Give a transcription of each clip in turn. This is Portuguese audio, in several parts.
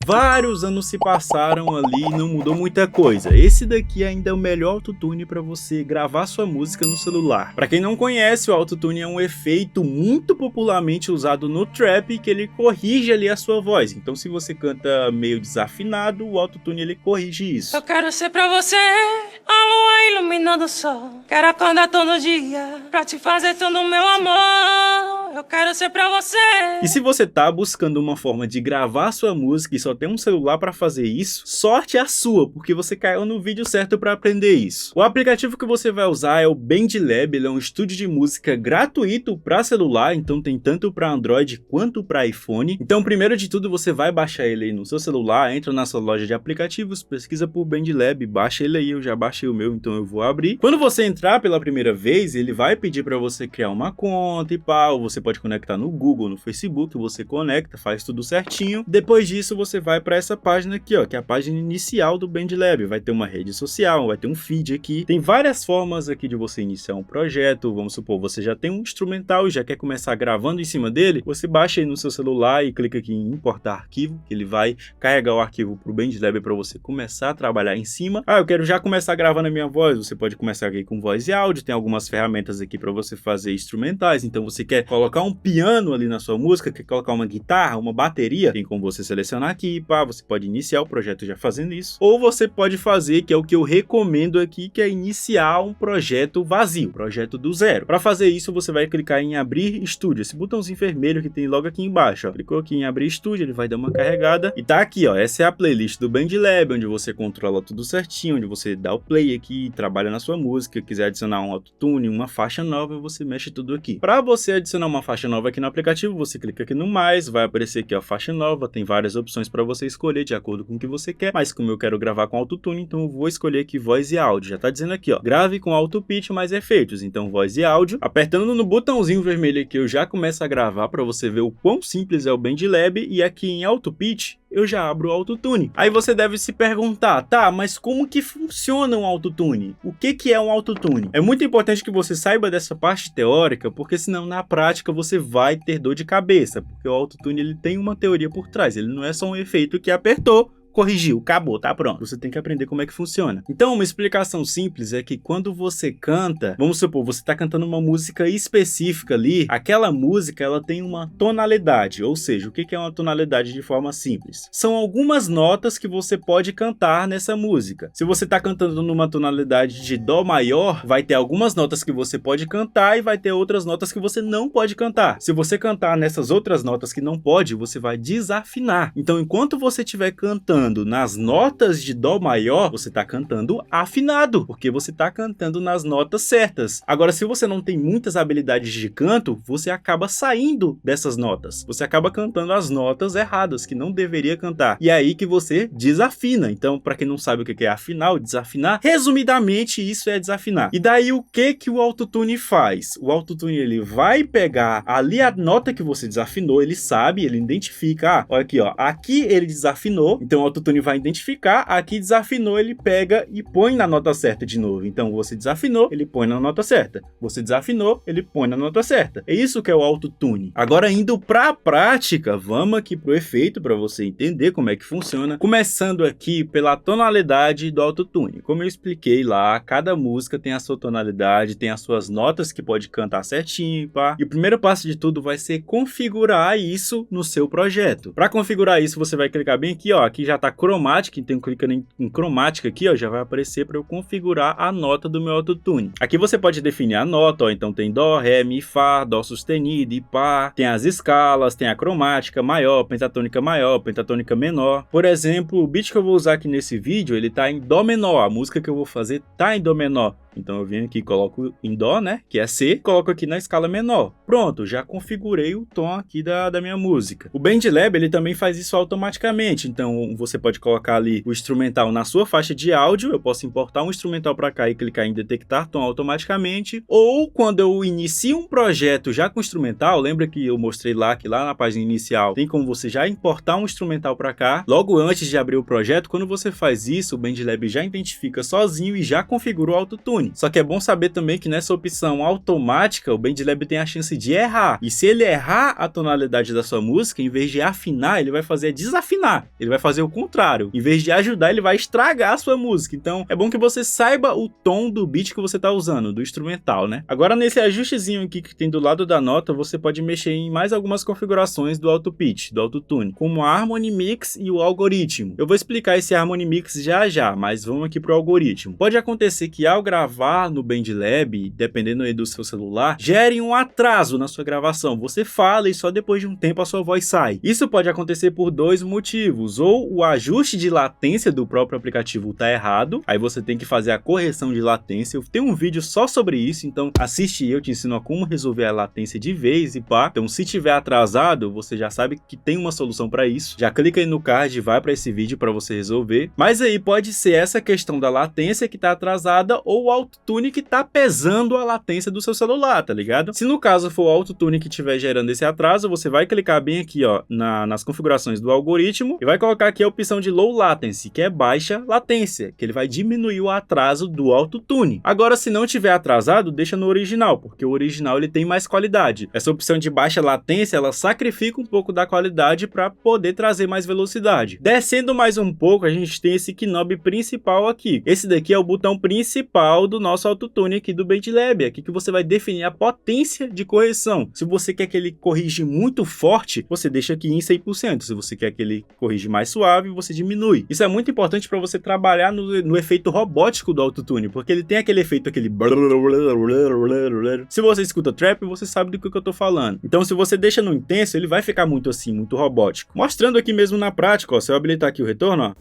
Vários anos se passaram ali e não mudou muita coisa. Esse daqui ainda é o melhor autotune para você gravar sua música no celular. Para quem não conhece, o autotune é um efeito muito popularmente usado no trap que ele corrige ali a sua voz. Então se você canta meio desafinado, o autotune ele corrige isso. Eu quero ser pra você a lua iluminando o sol. Quero acordar todo dia pra te fazer todo o meu amor. Eu quero ser pra você. E se você tá buscando uma forma de gravar sua música e só tem um celular para fazer isso, sorte é a sua, porque você caiu no vídeo certo para aprender isso. O aplicativo que você vai usar é o BandLab, ele é um estúdio de música gratuito para celular, então tem tanto para Android quanto para iPhone. Então primeiro de tudo você vai baixar ele aí no seu celular, entra na sua loja de aplicativos, pesquisa por BandLab, baixa ele aí, eu já baixei o meu, então eu vou abrir. Quando você entrar pela primeira vez, ele vai pedir para você criar uma conta e pá, ou você pode conectar no Google, no Facebook, você conecta, faz tudo certinho. Depois disso você vai para essa página aqui, ó, que é a página inicial do BandLab. Vai ter uma rede social, vai ter um feed aqui. Tem várias formas aqui de você iniciar um projeto. Vamos supor, você já tem um instrumental e já quer começar gravando em cima dele, você baixa aí no seu celular e clica aqui em importar arquivo, que ele vai carregar o arquivo pro BandLab para você começar a trabalhar em cima. Ah, eu quero já começar gravando a minha voz. Você pode começar aqui com voz e áudio, tem algumas ferramentas aqui para você fazer instrumentais. Então você quer colocar um piano ali na sua música, quer colocar uma guitarra, uma bateria, tem como você selecionar aqui, pá, você pode iniciar o projeto já fazendo isso, ou você pode fazer, que é o que eu recomendo aqui, que é iniciar um projeto vazio, projeto do zero. Para fazer isso, você vai clicar em abrir estúdio, esse botãozinho vermelho que tem logo aqui embaixo, ó. Clicou aqui em abrir estúdio, ele vai dar uma carregada e tá aqui, ó, essa é a playlist do BandLab, onde você controla tudo certinho, onde você dá o play aqui, trabalha na sua música, quiser adicionar um autotune, uma faixa nova, você mexe tudo aqui. Para você adicionar uma faixa nova aqui no aplicativo, você clica aqui no mais, vai aparecer aqui a faixa nova, tem várias opções para você escolher de acordo com o que você quer, mas como eu quero gravar com autotune, então eu vou escolher aqui voz e áudio. Já tá dizendo aqui, ó, grave com auto pitch mais efeitos, então voz e áudio. Apertando no botãozinho vermelho aqui, eu já começo a gravar para você ver o quão simples é o BandLab, e aqui em auto pitch eu já abro o autotune. Aí você deve se perguntar, tá, mas como que funciona um autotune? O que é um autotune? É muito importante que você saiba dessa parte teórica, porque senão na prática você vai ter dor de cabeça, porque o autotune ele tem uma teoria por trás, ele não é só um efeito que apertou, corrigiu, acabou, tá pronto. Você tem que aprender como é que funciona. Então, uma explicação simples é que quando você canta, vamos supor, você tá cantando uma música específica ali, aquela música, ela tem uma tonalidade, ou seja, o que é uma tonalidade de forma simples? São algumas notas que você pode cantar nessa música. Se você tá cantando numa tonalidade de dó maior, vai ter algumas notas que você pode cantar e vai ter outras notas que você não pode cantar. Se você cantar nessas outras notas que não pode, você vai desafinar. Então, enquanto você estiver cantando nas notas de dó maior, você tá cantando afinado, porque você tá cantando nas notas certas. Agora, se você não tem muitas habilidades de canto, você acaba saindo dessas notas. Você acaba cantando as notas erradas, que não deveria cantar. E é aí que você desafina. Então, para quem não sabe o que é afinar ou desafinar, resumidamente, isso é desafinar. E daí, o que o autotune faz? O autotune, ele vai pegar ali a nota que você desafinou, ele sabe, ele identifica, olha aqui, ó, aqui ele desafinou, então o autotune vai identificar, aqui desafinou, ele pega e põe na nota certa de novo. Então você desafinou, ele põe na nota certa. Você desafinou, ele põe na nota certa. É isso que é o autotune. Agora, indo para a prática, vamos aqui pro efeito para você entender como é que funciona. Começando aqui pela tonalidade do autotune. Como eu expliquei lá, cada música tem a sua tonalidade, tem as suas notas que pode cantar certinho, pá. E o primeiro passo de tudo vai ser configurar isso no seu projeto. Para configurar isso, você vai clicar bem aqui, ó, aqui já tá cromática, então clicando em cromática aqui, ó, já vai aparecer para eu configurar a nota do meu autotune. Aqui você pode definir a nota, ó, então tem dó, ré, mi, fá, dó sustenido e pá, tem as escalas, tem a cromática maior, pentatônica menor. Por exemplo, o beat que eu vou usar aqui nesse vídeo, ele tá em dó menor, a música que eu vou fazer tá em dó menor. Então eu venho aqui, coloco em dó, né, que é C, coloco aqui na escala menor. Pronto, já configurei o tom aqui da minha música. O BandLab, ele também faz isso automaticamente, então você pode colocar ali o instrumental na sua faixa de áudio, eu posso importar um instrumental para cá e clicar em detectar tom automaticamente, ou quando eu inicio um projeto já com instrumental, lembra que eu mostrei lá, que lá na página inicial tem como você já importar um instrumental para cá, logo antes de abrir o projeto, quando você faz isso, o BandLab já identifica sozinho e já configura o autotune. comum. Só que é bom saber também que nessa opção automática, o BandLab tem a chance de errar. E se ele errar a tonalidade da sua música, em vez de afinar, ele vai fazer desafinar. Ele vai fazer o contrário. Em vez de ajudar, ele vai estragar a sua música. Então, é bom que você saiba o tom do beat que você tá usando, do instrumental, né? Agora, nesse ajustezinho aqui que tem do lado da nota, você pode mexer em mais algumas configurações do auto pitch, do autotune, como a Harmony Mix e o algoritmo. Eu vou explicar esse Harmony Mix já, mas vamos aqui pro algoritmo. Pode acontecer que ao gravar no BandLab, dependendo aí do seu celular, gere um atraso na sua gravação. Você fala e só depois de um tempo a sua voz sai. Isso pode acontecer por dois motivos. Ou o ajuste de latência do próprio aplicativo tá errado, aí você tem que fazer a correção de latência. Eu tenho um vídeo só sobre isso, então assiste eu te ensino a como resolver a latência de vez e pá. Então se tiver atrasado, você já sabe que tem uma solução para isso. Já clica aí no card e vai para esse vídeo para você resolver. Mas aí pode ser essa questão da latência que tá atrasada ou o autotune que tá pesando a latência do seu celular, tá ligado? Se no caso for o autotune que estiver gerando esse atraso, você vai clicar bem aqui, ó, nas configurações do algoritmo e vai colocar aqui a opção de Low Latency, que é baixa latência, que ele vai diminuir o atraso do autotune. Agora, se não tiver atrasado, deixa no original, porque o original ele tem mais qualidade. Essa opção de baixa latência, ela sacrifica um pouco da qualidade para poder trazer mais velocidade. Descendo mais um pouco, a gente tem esse knob principal aqui. Esse daqui é o botão principal do nosso autotune aqui do BandLab, aqui que você vai definir a potência de correção. Se você quer que ele corrige muito forte, você deixa aqui em 100%. Se você quer que ele corrige mais suave, você diminui. Isso é muito importante para você trabalhar no efeito robótico do autotune, porque ele tem aquele efeito, aquele... Se você escuta trap, você sabe do que eu tô falando. Então, se você deixa no intenso, ele vai ficar muito assim, muito robótico. Mostrando aqui mesmo na prática, ó, se eu habilitar aqui o retorno, ó.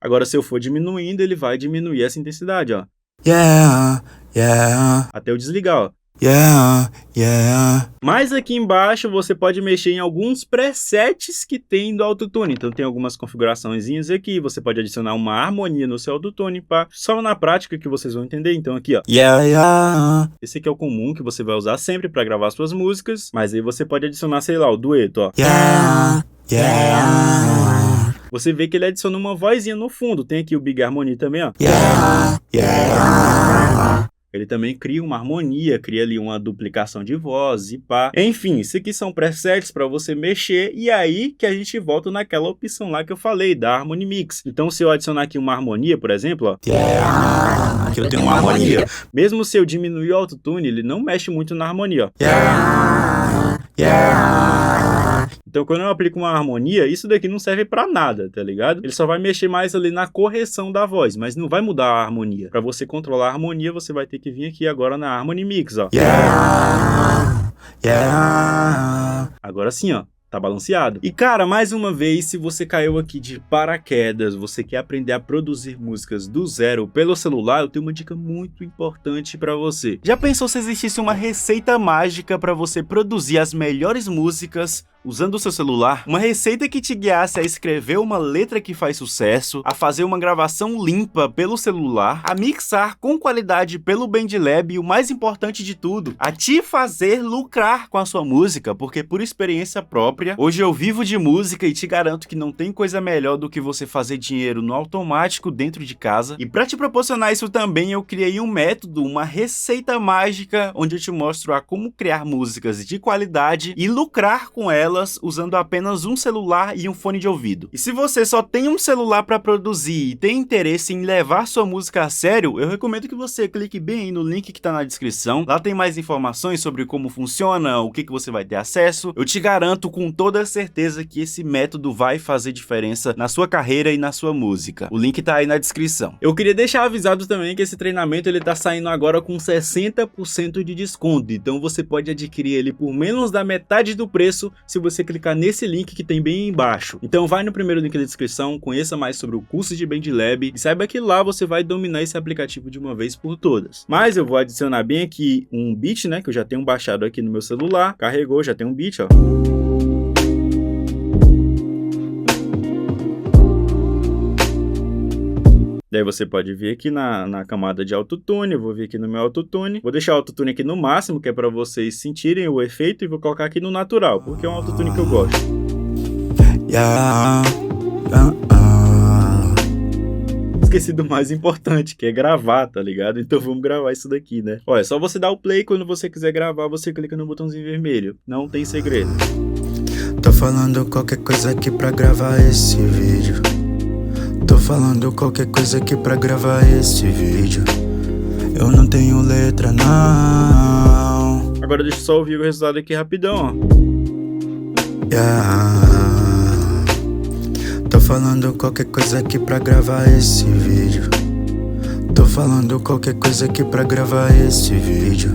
Agora, se eu for diminuindo, ele vai diminuir essa intensidade, ó. Até eu desligar, ó. Mas aqui embaixo você pode mexer em alguns presets que tem do autotune. Então tem algumas configuraçõezinhas aqui. Você pode adicionar uma harmonia no seu autotune, pá. Só na prática que vocês vão entender. Então aqui, ó. Esse aqui é o comum que você vai usar sempre para gravar suas músicas. Mas aí você pode adicionar, sei lá, o dueto, ó. Você vê que ele adiciona uma vozinha no fundo. Tem aqui o Big Harmony também, ó. Ele também cria uma harmonia, cria ali uma duplicação de voz e pá. Enfim, isso aqui são presets para você mexer e aí que a gente volta naquela opção lá que eu falei, da Harmony Mix. Então se eu adicionar aqui uma harmonia, por exemplo, ó. Aqui eu tenho uma harmonia. Mesmo se eu diminuir o autotune, ele não mexe muito na harmonia, ó. Então quando eu aplico uma harmonia, isso daqui não serve pra nada, tá ligado? Ele só vai mexer mais ali na correção da voz, mas não vai mudar a harmonia. Pra você controlar a harmonia, você vai ter que vir aqui agora na Harmony Mix, ó. Agora sim, ó. Tá balanceado. E cara, mais uma vez, se você caiu aqui de paraquedas, você quer aprender a produzir músicas do zero pelo celular, eu tenho uma dica muito importante pra você. Já pensou se existisse uma receita mágica pra você produzir as melhores músicas usando o seu celular? Uma receita que te guiasse a escrever uma letra que faz sucesso, a fazer uma gravação limpa pelo celular, a mixar com qualidade pelo BandLab e o mais importante de tudo, a te fazer lucrar com a sua música, porque por experiência própria, hoje eu vivo de música e te garanto que não tem coisa melhor do que você fazer dinheiro no automático dentro de casa. E para te proporcionar isso também, eu criei um método, uma receita mágica, onde eu te mostro a como criar músicas de qualidade e lucrar com elas usando apenas um celular e um fone de ouvido. E se você só tem um celular para produzir e tem interesse em levar sua música a sério, eu recomendo que você clique bem aí no link que tá na descrição. Lá tem mais informações sobre como funciona, o que você vai ter acesso. Eu te garanto com toda certeza que esse método vai fazer diferença na sua carreira e na sua música. O link tá aí na descrição. Eu queria deixar avisado também que esse treinamento ele tá saindo agora com 60% de desconto, então você pode adquirir ele por menos da metade do preço se você clicar nesse link que tem bem aí embaixo. Então vai no primeiro link da descrição, conheça mais sobre o curso de BandLab e saiba que lá você vai dominar esse aplicativo de uma vez por todas. Mas eu vou adicionar bem aqui um beat, né, que eu já tenho baixado aqui no meu celular. Carregou, já tem um beat, ó. Daí você pode vir aqui na camada de autotune, eu vou vir aqui no meu autotune. Vou deixar o autotune aqui no máximo, que é para vocês sentirem o efeito, e vou colocar aqui no natural, porque é um autotune que eu gosto. esqueci do mais importante, que é gravar, tá ligado? Então vamos gravar isso daqui, né? Olha, é só você dar o play, quando você quiser gravar, você clica no botãozinho vermelho. Não tem segredo. Tô falando qualquer coisa aqui pra gravar esse vídeo. Tô falando qualquer coisa aqui pra gravar esse vídeo. Eu não tenho letra, não. Agora deixa eu só ouvir o resultado aqui rapidão, ó. Tô falando qualquer coisa aqui pra gravar esse vídeo. Tô falando qualquer coisa aqui pra gravar esse vídeo.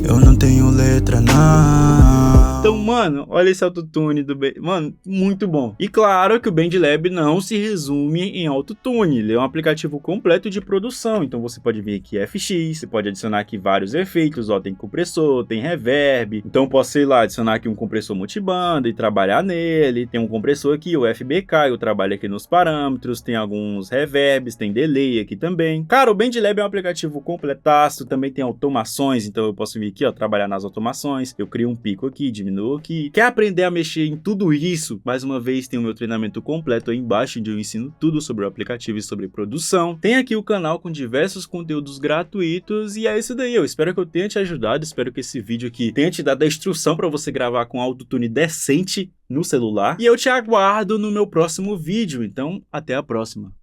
Eu não tenho letra, não. Então, mano, olha esse autotune do mano, muito bom. E claro que o BandLab não se resume em autotune, ele é um aplicativo completo de produção. Então você pode vir aqui FX, você pode adicionar aqui vários efeitos, ó, tem compressor, tem reverb. Então posso, sei lá, adicionar aqui um compressor multibanda e trabalhar nele. Tem um compressor aqui, o FBK, eu trabalho aqui nos parâmetros, tem alguns reverbs, tem delay aqui também. Cara, o BandLab é um aplicativo completaço, também tem automações, então eu posso vir aqui, ó, trabalhar nas automações. Eu crio um pico aqui, diminuo aqui. Quer aprender a mexer em tudo isso? Mais uma vez, tem o meu treinamento completo aí embaixo, onde eu ensino tudo sobre o aplicativo e sobre produção. Tem aqui o canal com diversos conteúdos gratuitos e é isso daí. Eu espero que eu tenha te ajudado, espero que esse vídeo aqui tenha te dado a instrução para você gravar com autotune decente no celular. E eu te aguardo no meu próximo vídeo, então até a próxima.